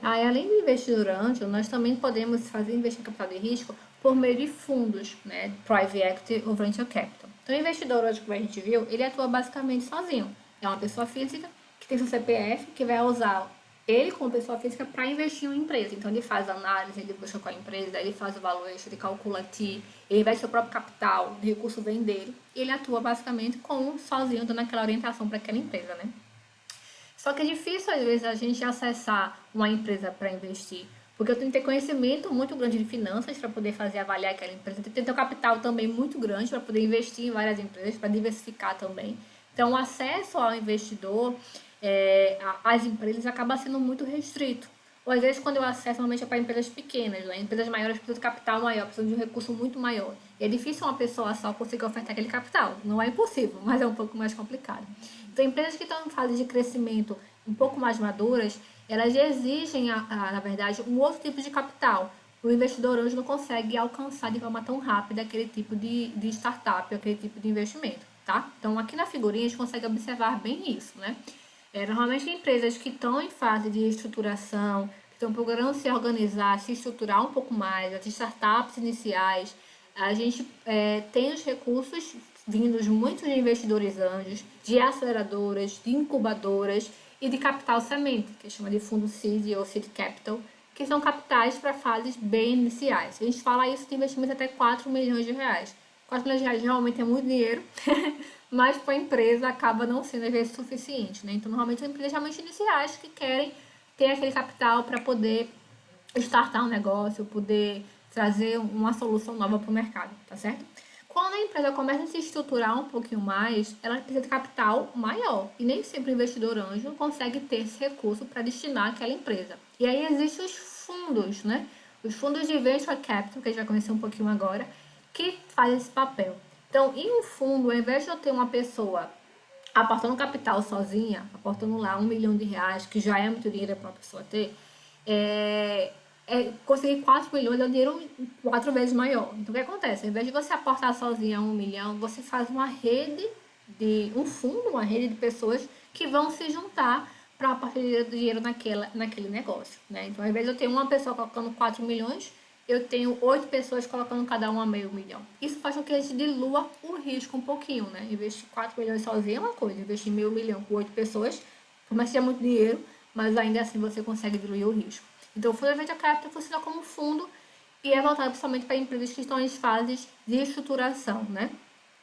Além do investidor anjo, nós também podemos fazer investimento em capital de risco por meio de fundos, né, private equity ou venture capital. Então, o investidor anjo, como a gente viu, ele atua basicamente sozinho. É uma pessoa física que tem seu CPF, que vai usar ele como pessoa física para investir em uma empresa. Então, ele faz análise, ele busca qual empresa, ele faz o valuation, ele calcula TI, ele investe seu próprio capital, o recurso vem dele. E ele atua basicamente como sozinho, dando aquela orientação para aquela empresa, né? Só que é difícil, às vezes, a gente acessar uma empresa para investir, porque eu tenho que ter conhecimento muito grande de finanças para poder fazer avaliar aquela empresa. Tem que ter um capital também muito grande para poder investir em várias empresas, para diversificar também. Então, o acesso ao investidor, às empresas, acaba sendo muito restrito. Ou às vezes, quando eu acesso, normalmente é para empresas pequenas, né? Empresas maiores precisam de capital maior, precisam de um recurso muito maior. E é difícil uma pessoa só conseguir ofertar aquele capital. Não é impossível, mas é um pouco mais complicado. Então, empresas que estão em fase de crescimento um pouco mais maduras, elas exigem, na verdade, um outro tipo de capital. O investidor hoje não consegue alcançar de forma tão rápida aquele tipo de startup, aquele tipo de investimento, tá? Então, aqui na figurinha, a gente consegue observar bem isso, né? Normalmente, empresas que estão em fase de estruturação, que estão procurando se organizar, se estruturar um pouco mais, as startups iniciais, a gente tem os recursos vindos muito de investidores anjos, de aceleradoras, de incubadoras e de capital semente, que chama de fundo seed ou seed capital, que são capitais para fases bem iniciais. A gente fala isso de investimento até 4 milhões de reais. 4 milhões de reais realmente é muito dinheiro, mas para a empresa acaba não sendo às vezes suficiente, né? Então, normalmente são empresas realmente iniciais que querem ter aquele capital para poder startar um negócio, poder trazer uma solução nova para o mercado, tá certo? Quando a empresa começa a se estruturar um pouquinho mais, ela precisa de capital maior. E nem sempre o investidor anjo consegue ter esse recurso para destinar àquela empresa. E aí existem os fundos, né? Os fundos de venture capital, que a gente vai conhecer um pouquinho agora, que fazem esse papel. Então, em um fundo, ao invés de eu ter uma pessoa aportando capital sozinha, aportando lá 1 milhão de reais, que já é muito dinheiro para uma pessoa ter, conseguir 4 milhões é um dinheiro 4 vezes maior. Então, o que acontece? Ao invés de você aportar sozinha 1 milhão, você faz uma rede um fundo, uma rede de pessoas que vão se juntar para aportar dinheiro naquele negócio, né? Então, ao invés de eu ter uma pessoa colocando 4 milhões, eu tenho 8 pessoas colocando cada uma meio milhão. Isso faz com que a gente dilua o risco um pouquinho, né? Investir 4 milhões sozinho é uma coisa, investir meio milhão com 8 pessoas, por mais que seja muito dinheiro, mas ainda assim você consegue diluir o risco. Então, o Fundo de Venture Capital funciona como fundo e é voltado principalmente para empresas que estão em fases de estruturação, né?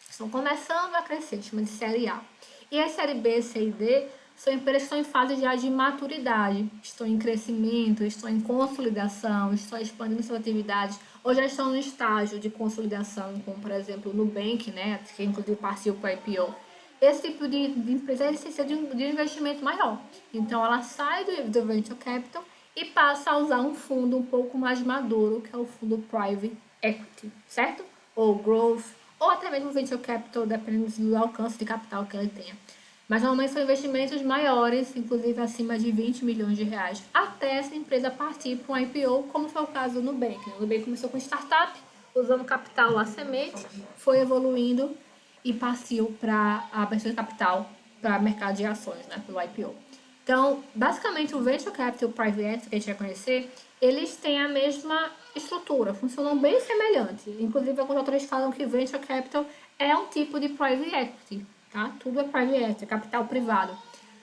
Estão começando a crescer, chama de série A. E a série B, C e D são empresas que estão em fase já de maturidade, estão em crescimento, estão em consolidação, estão expandindo suas atividades, ou já estão no estágio de consolidação, como por exemplo o Nubank, né, que inclusive partiu para o IPO. Esse tipo de empresa precisa de um investimento maior. Então ela sai do Venture Capital e passa a usar um fundo um pouco mais maduro, que é o fundo Private Equity, certo? Ou Growth, ou até mesmo Venture Capital, dependendo do alcance de capital que ele tenha. Mas normalmente são investimentos maiores, inclusive acima de 20 milhões de reais, até essa empresa partir para um IPO, como foi o caso do Nubank. O Nubank começou com startup, usando capital lá semente, foi evoluindo e partiu para a abertura de capital para mercado de ações, né, pelo IPO. Então, basicamente, o Venture Capital e o Private Equity, que a gente vai conhecer, eles têm a mesma estrutura, funcionam bem semelhantes. Inclusive, alguns autores falam que Venture Capital é um tipo de Private Equity, tá? Tudo é Private Equity, é capital privado.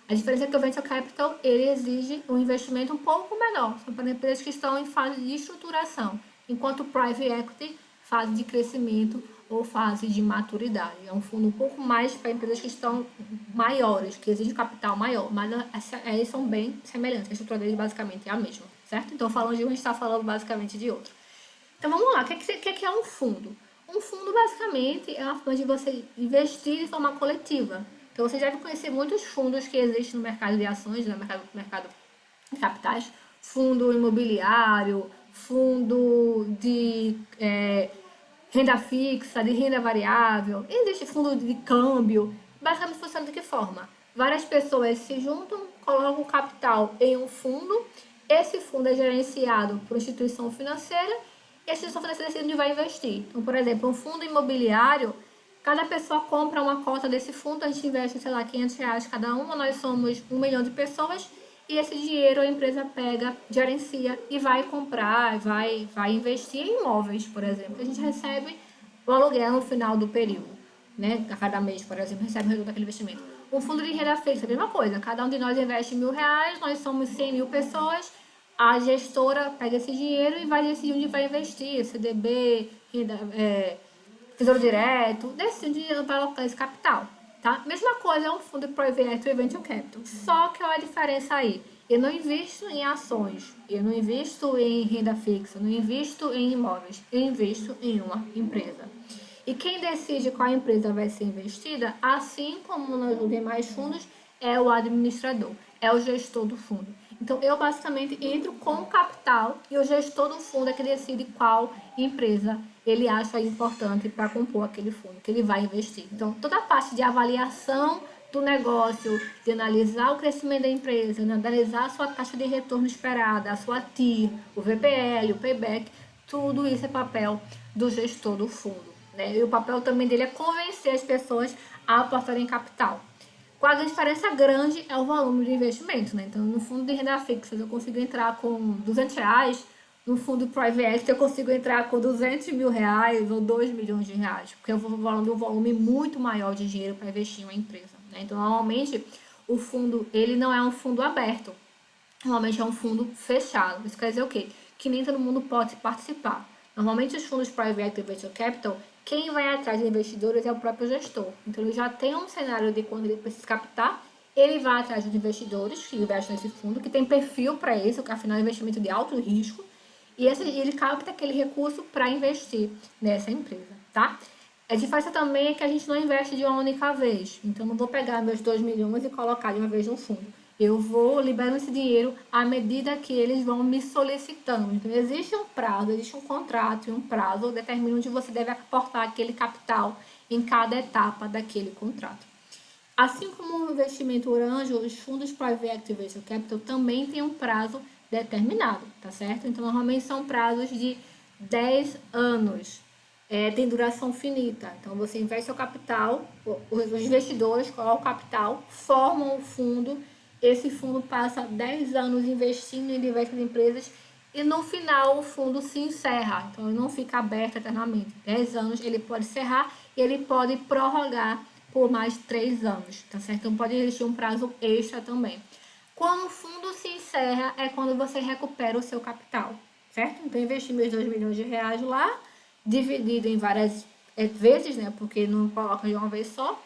A diferença é que o Venture Capital, ele exige um investimento um pouco menor, são para empresas que estão em fase de estruturação, enquanto o Private Equity, fase de crescimento ou fase de maturidade. É um fundo um pouco mais para empresas que estão maiores, que exigem capital maior, mas eles são bem semelhantes, a estrutura deles basicamente é a mesma, certo? Então, falando de um, a gente está falando basicamente de outro. Então, vamos lá, o que é um fundo? Um fundo, basicamente, é uma forma de você investir de forma coletiva. Então, você deve conhecer muitos fundos que existem no mercado de ações, no mercado de capitais, fundo imobiliário, fundo de renda fixa, de renda variável, existe fundo de câmbio. Basicamente funciona de que forma? Várias pessoas se juntam, colocam capital em um fundo, esse fundo é gerenciado por instituição financeira e a instituição financeira decide onde vai investir. Então, por exemplo, um fundo imobiliário, cada pessoa compra uma cota desse fundo, a gente investe, sei lá, 500 reais cada uma, nós somos 1 milhão de pessoas e esse dinheiro a empresa pega, gerencia e vai comprar, vai investir em imóveis, por exemplo. A gente recebe o aluguel no final do período, né? A cada mês, por exemplo, recebe o retorno daquele investimento. O fundo de renda fixa, a mesma coisa. Cada um de nós investe R$1.000, nós somos 100 mil pessoas, a gestora pega esse dinheiro e vai decidir onde vai investir, CDB, renda, Tesouro Direto, decide para alocar esse capital, tá? Mesma coisa é um fundo de Private Equity Venture Capital, só que olha a diferença aí. Eu não invisto em ações, eu não invisto em renda fixa, eu não invisto em imóveis, eu invisto em uma empresa. E quem decide qual empresa vai ser investida, assim como nos demais fundos, é o administrador, é o gestor do fundo. Então, eu basicamente entro com o capital e o gestor do fundo é que decide qual empresa ele acha importante para compor aquele fundo que ele vai investir. Então, toda a parte de avaliação do negócio, de analisar o crescimento da empresa, de analisar a sua taxa de retorno esperada, a sua TIR, o VPL, o payback, tudo isso é papel do gestor do fundo, né? E o papel também dele é convencer as pessoas a aportarem em capital. Qual a diferença grande é o volume de investimento, né? Então, no fundo de renda fixa, eu consigo entrar com R$200, no fundo Private Equity eu consigo entrar com R$200 mil ou 2 milhões de reais, porque eu vou falando de um volume muito maior de dinheiro para investir em uma empresa, né? Então, normalmente, o fundo, ele não é um fundo aberto, normalmente é um fundo fechado. Isso quer dizer o quê? Que nem todo mundo pode participar. Normalmente, os fundos Private Equity Venture Capital, quem vai atrás de investidores é o próprio gestor. Então, ele já tem um cenário de quando ele precisa captar, ele vai atrás de investidores que investem nesse fundo, que tem perfil para isso, que afinal é um investimento de alto risco, e ele capta aquele recurso para investir nessa empresa, tá? A diferença também é que a gente não investe de uma única vez. Então, não vou pegar meus 2 milhões e colocar de uma vez no fundo. Eu vou liberando esse dinheiro à medida que eles vão me solicitando. Então, existe um prazo, existe um contrato e um prazo determina onde você deve aportar aquele capital em cada etapa daquele contrato. Assim como o investimento anjo, os fundos Private Equity Venture Capital também têm um prazo determinado, tá certo? Então, normalmente são prazos de 10 anos. Tem duração finita. Então, você investe seu capital, os investidores colocam o capital, formam o fundo, esse fundo passa 10 anos investindo em diversas empresas e no final o fundo se encerra. Então, ele não fica aberto eternamente. 10 anos ele pode encerrar e ele pode prorrogar por mais 3 anos, tá certo? Então, pode existir um prazo extra também. Quando o fundo se encerra, é quando você recupera o seu capital, certo? Então, investi meus 2 milhões de reais lá, dividido em várias vezes, né? Porque não coloca de uma vez só.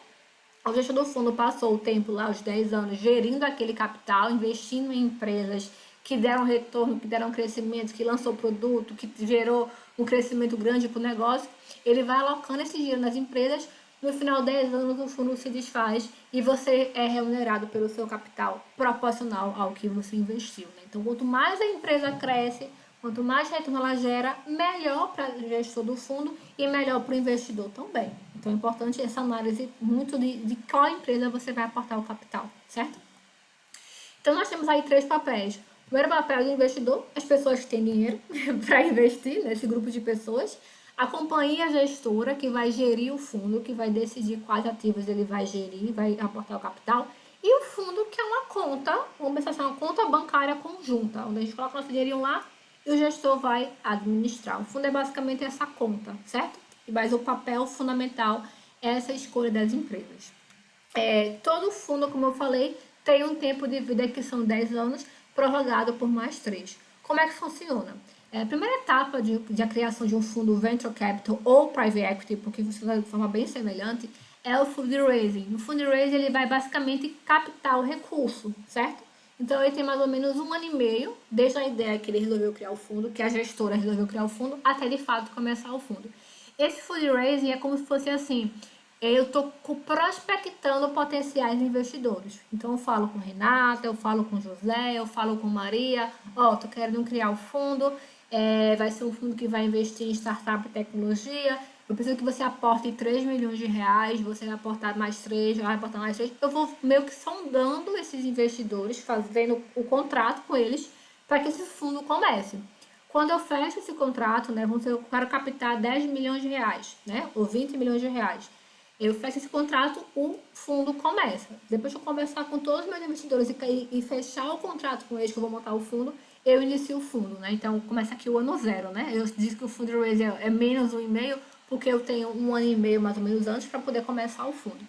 O gestor do fundo passou o tempo lá, os 10 anos, gerindo aquele capital, investindo em empresas que deram retorno, que deram crescimento, que lançou produto, que gerou um crescimento grande para o negócio. Ele vai alocando esse dinheiro nas empresas. No final de 10 anos, o fundo se desfaz e você é remunerado pelo seu capital proporcional ao que você investiu, né? Então, quanto mais a empresa cresce, quanto mais retorno ela gera, melhor para o gestor do fundo e melhor para o investidor também. Então, é importante essa análise muito de qual empresa você vai aportar o capital, certo? Então, nós temos aí 3 papéis. O primeiro papel do investidor, as pessoas que têm dinheiro para investir, nesse grupo de pessoas. A companhia gestora, que vai gerir o fundo, que vai decidir quais ativos ele vai gerir, vai aportar o capital. E o fundo, que é uma conta, vamos pensar assim, uma conta bancária conjunta, onde a gente coloca nosso dinheirinho lá e o gestor vai administrar. O fundo é basicamente essa conta, certo? Mas o papel fundamental é essa escolha das empresas. Todo fundo, como eu falei, tem um tempo de vida que são 10 anos, prorrogado por mais 3. Como é que funciona? A primeira etapa de a criação de um fundo Venture Capital ou Private Equity, porque funciona de forma bem semelhante, é o fundraising. No fundraising, ele vai basicamente captar o recurso, certo? Então, ele tem mais ou menos 1 ano e meio, desde a ideia que ele resolveu criar o fundo, que a gestora resolveu criar o fundo, até de fato começar o fundo. Esse fundraising é como se fosse assim, eu estou prospectando potenciais investidores. Então, eu falo com Renata, eu falo com José, eu falo com Maria, tô querendo criar o fundo, vai ser um fundo que vai investir em startup e tecnologia, eu preciso que você aporte 3 milhões de reais, você vai aportar mais 3, vai aportar mais 3. Eu vou meio que sondando esses investidores, fazendo o contrato com eles, para que esse fundo comece. Quando eu fecho esse contrato, né, eu quero captar 10 milhões de reais, né, ou 20 milhões de reais. Eu fecho esse contrato, o fundo começa. Depois que eu conversar com todos os meus investidores e fechar o contrato com eles, que eu vou montar o fundo, eu inicio o fundo, né? Então, começa aqui o ano zero, né? Eu disse que o fundraise é menos 1,5, porque eu tenho 1 ano e meio, mais ou menos, antes para poder começar o fundo.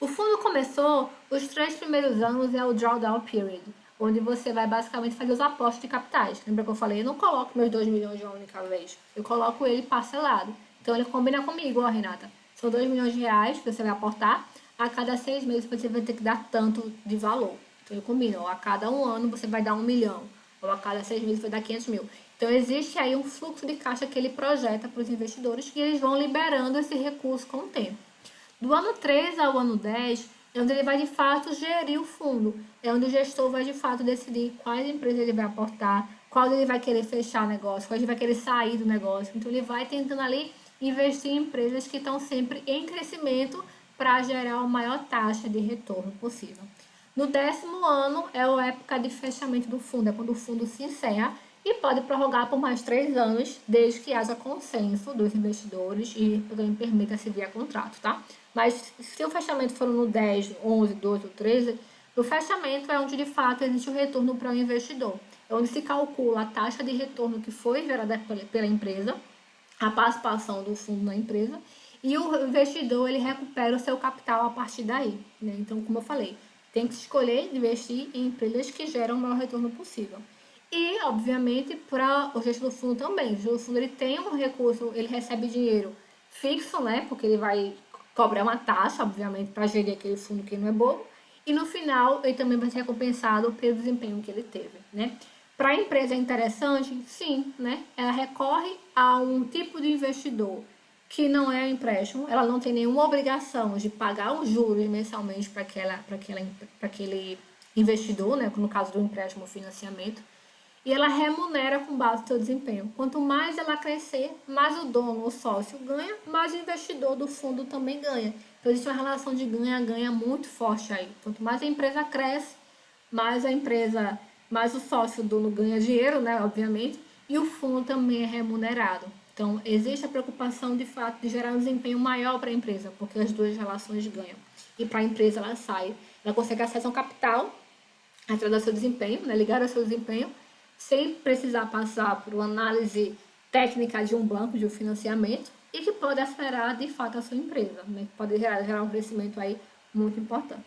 O fundo começou, os 3 primeiros anos é o drawdown period, onde você vai basicamente fazer os aportes de capitais. Lembra que eu falei? Eu não coloco meus 2 milhões de uma única vez, eu coloco ele parcelado. Então ele combina comigo, ó, Renata. São 2 milhões de reais que você vai aportar, a cada 6 meses você vai ter que dar tanto de valor. Então ele combina, ó, a cada 1 ano você vai dar 1 milhão, ou a cada 6 meses vai dar 500 mil. Então existe aí um fluxo de caixa que ele projeta para os investidores que eles vão liberando esse recurso com o tempo. Do ano 3 ao ano 10 é onde ele vai de fato gerir o fundo. É onde o gestor vai de fato decidir quais empresas ele vai aportar, qual ele vai querer fechar o negócio, qual ele vai querer sair do negócio. Então ele vai tentando ali investir em empresas que estão sempre em crescimento para gerar a maior taxa de retorno possível. No 10º ano é a época de fechamento do fundo, é quando o fundo se encerra e pode prorrogar por mais 3 anos, desde que haja consenso dos investidores e também permita-se via contrato, tá? Mas se o fechamento for no 10, 11, 12 ou 13, o fechamento é onde de fato existe o retorno para o investidor. É onde se calcula a taxa de retorno que foi gerada pela empresa, a participação do fundo na empresa, e o investidor ele recupera o seu capital a partir daí, né? Então, como eu falei, tem que escolher investir em empresas que geram o maior retorno possível. E, obviamente, para o gestor do fundo também. O gestor do fundo ele tem um recurso, ele recebe dinheiro fixo, né? Porque ele vai cobrar uma taxa, obviamente, para gerir aquele fundo que não é bobo. E no final, ele também vai ser recompensado pelo desempenho que ele teve, né? Para a empresa é interessante? Sim, né? Ela recorre a um tipo de investidor que não é um empréstimo, ela não tem nenhuma obrigação de pagar os juros mensalmente para aquele investidor, né? No caso do empréstimo ou financiamento, e ela remunera com base no seu desempenho. Quanto mais ela crescer, mais o dono ou sócio ganha, mais o investidor do fundo também ganha. Então existe uma relação de ganha-ganha muito forte aí. Quanto mais a empresa cresce, mais o sócio, o dono ganha dinheiro, né, obviamente, e o fundo também é remunerado. Então existe a preocupação de fato de gerar um desempenho maior para a empresa, porque as duas relações ganham. E para a empresa ela consegue acesso ao capital através do seu desempenho, né, ligado ao seu desempenho, sem precisar passar por uma análise técnica de um banco de um financiamento e que pode acelerar de fato a sua empresa, né? Pode gerar um crescimento aí muito importante.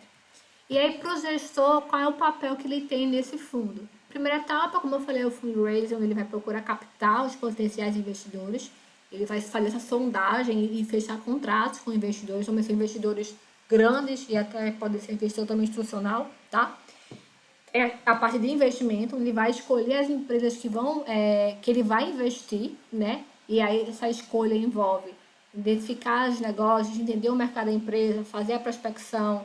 E aí, para o gestor, qual é o papel que ele tem nesse fundo? Primeira etapa, como eu falei, é o fundraising, onde ele vai procurar captar os potenciais investidores. Ele vai fazer essa sondagem e fechar contratos com investidores, também são investidores grandes e até pode ser investidor também institucional, tá? É a parte de investimento, ele vai escolher as empresas que ele vai investir, né? E aí essa escolha envolve identificar os negócios, entender o mercado da empresa, fazer a prospecção,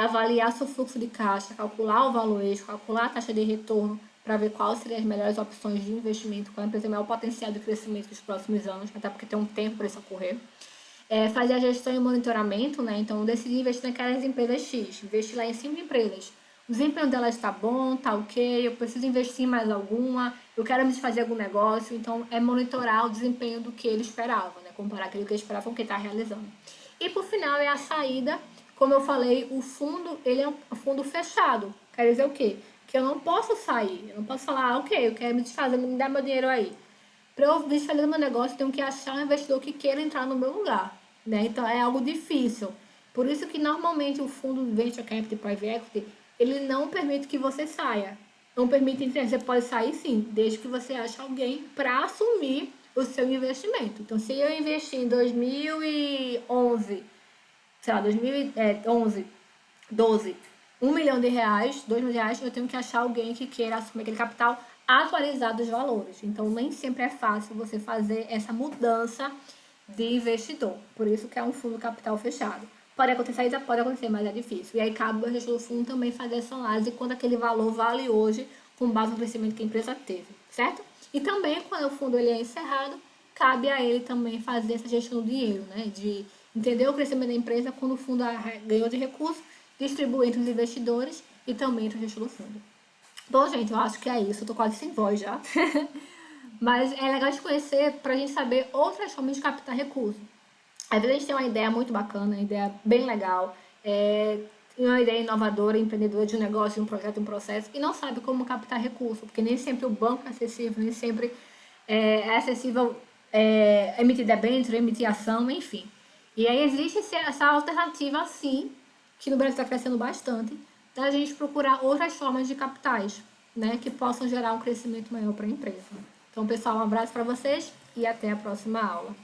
avaliar seu fluxo de caixa, calcular o valuation, calcular a taxa de retorno para ver quais seriam as melhores opções de investimento, qual a empresa tem maior potencial de crescimento nos próximos anos, até porque tem um tempo para isso ocorrer. Fazer a gestão e monitoramento, né? Então, decidir investir naquelas empresas X, investir lá em 5 empresas. O desempenho delas está bom, está ok, eu preciso investir em mais alguma, eu quero me fazer algum negócio. Então, é monitorar o desempenho do que ele esperava, né? Comparar aquilo que ele esperava com o que está realizando. E, por final, é a saída. Como eu falei, o fundo, ele é um fundo fechado. Quer dizer o quê? Que eu não posso sair, eu não posso falar, ok, eu quero me desfazer, me dá meu dinheiro aí. Para eu desfazer do meu negócio, eu tenho que achar um investidor que queira entrar no meu lugar, né? Então, é algo difícil. Por isso que, normalmente, o fundo Venture Capital e Private Equity, ele não permite que você saia. Não permite, você pode sair sim, desde que você ache alguém para assumir o seu investimento. Então, se eu investi em 2011, sei lá, 2011, 12, 1 milhão de reais, 2 milhões de reais, eu tenho que achar alguém que queira assumir aquele capital atualizado dos valores. Então, nem sempre é fácil você fazer essa mudança de investidor. Por isso que é um fundo capital fechado. Pode acontecer, ainda pode acontecer, mas é difícil. E aí cabe ao gestor do fundo também fazer essa análise de quanto aquele valor vale hoje com base no crescimento que a empresa teve, certo? E também, quando o fundo ele é encerrado, cabe a ele também fazer essa gestão do dinheiro, né? De entender o crescimento da empresa quando o fundo ganhou de recursos, distribuir entre os investidores e também entre o gestor do fundo. Bom, gente, eu acho que é isso. Eu tô quase sem voz já. Mas é legal de conhecer para a gente saber outras formas de captar recursos. Às vezes a gente tem uma ideia muito bacana, uma ideia bem legal, uma ideia inovadora, empreendedora de um negócio, de um projeto, de um processo, e não sabe como captar recurso, porque nem sempre o banco é acessível, nem sempre é acessível emitir debênture, emitir ação, enfim. E aí existe essa alternativa, sim, que no Brasil está crescendo bastante, da gente procurar outras formas de capitais, né, que possam gerar um crescimento maior para a empresa. Então, pessoal, um abraço para vocês e até a próxima aula.